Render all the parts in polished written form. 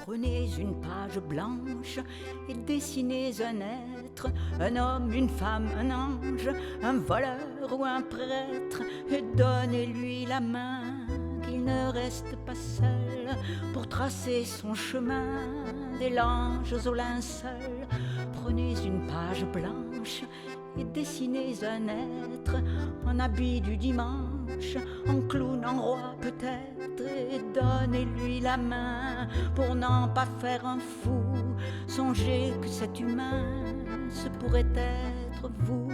Prenez une page blanche et dessinez un être, un homme, une femme, un ange, un voleur ou un prêtre, et donnez-lui la main, qu'il ne reste pas seul pour tracer son chemin des langes au linceul. Prenez une page blanche et dessinez un être en habit du dimanche, en clown, en roi peut-être, et donnez-lui la main pour n'en pas faire un fou. Songez que cet humain, ce pourrait être vous,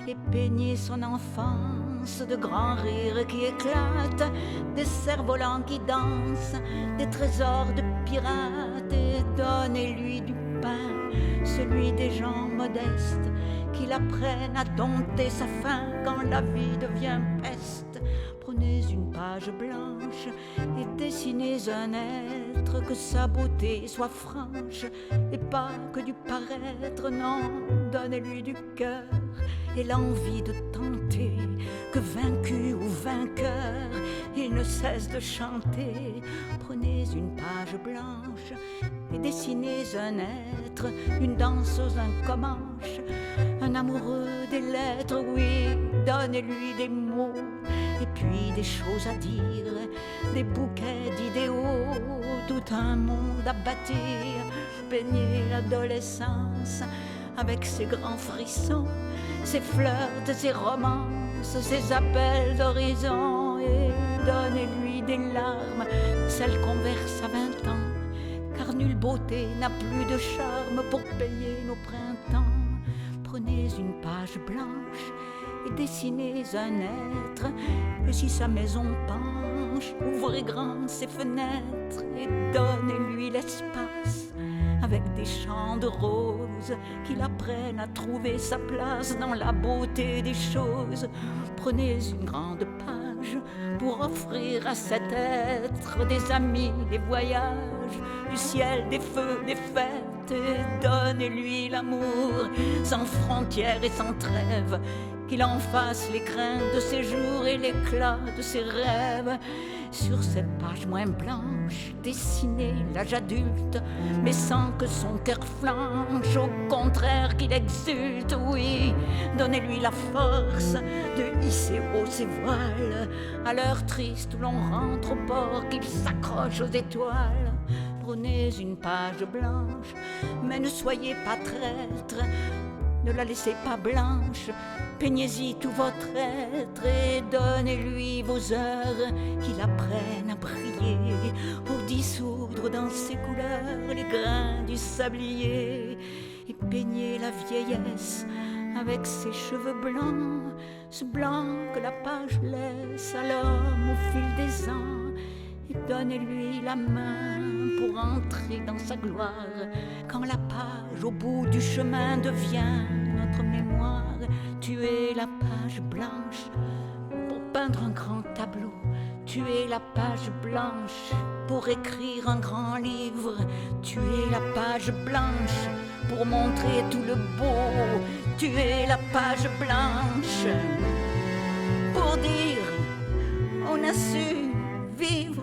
et peignez son enfance de grands rires qui éclatent, des cerfs-volants qui dansent, des trésors de pirates, et donnez-lui du pain, celui des gens modestes, qu'il apprenne à dompter sa faim quand la vie devient peste. Prenez une page blanche et dessinez un être, que sa beauté soit franche et pas que du paraître. Non, donnez-lui du cœur et l'envie de tenter, que vaincu ou vainqueur, il ne cesse de chanter. Prenez une page blanche et dessinez un être, une danseuse, un comanche, un amoureux des lettres, oui, donnez-lui des mots et puis des choses à dire, des bouquets d'idéaux, tout un monde à bâtir. Peignez l'adolescence avec ses grands frissons, ses flirts, ses romances, ses appels d'horizon, et donnez-lui des larmes, celles qu'on verse à 20 ans, car nulle beauté n'a plus de charme pour payer nos printemps. Prenez une page blanche et dessinez un être, et si sa maison penche, ouvrez grand ses fenêtres et donnez-lui l'espace avec des champs de roses, qu'il apprenne à trouver sa place dans la beauté des choses. Prenez une grande page pour offrir à cet être des amis, des voyages, du ciel, des feux, des fêtes, et donnez-lui l'amour sans frontières et sans trêve, qu'il en fasse les craintes de ses jours et l'éclat de ses rêves. Sur cette page moins blanche, dessinez l'âge adulte, mais sans que son cœur flanche, au contraire qu'il exulte. Oui, donnez-lui la force de hisser haut ses voiles, à l'heure triste où l'on rentre au port, qu'il s'accroche aux étoiles. Prenez une page blanche, mais ne soyez pas traître, ne la laissez pas blanche, peignez-y tout votre être et donnez-lui vos heures, qu'il apprenne à briller pour dissoudre dans ses couleurs les grains du sablier. Et peignez la vieillesse avec ses cheveux blancs, ce blanc que la page laisse à l'homme au fil des ans, et donnez-lui la main pour entrer dans sa gloire, quand la page au bout du chemin devient notre mémoire. Tuez la page blanche pour peindre un grand tableau, tuez la page blanche pour écrire un grand livre, tuez la page blanche pour montrer tout le beau, tuez la page blanche pour dire on a su vivre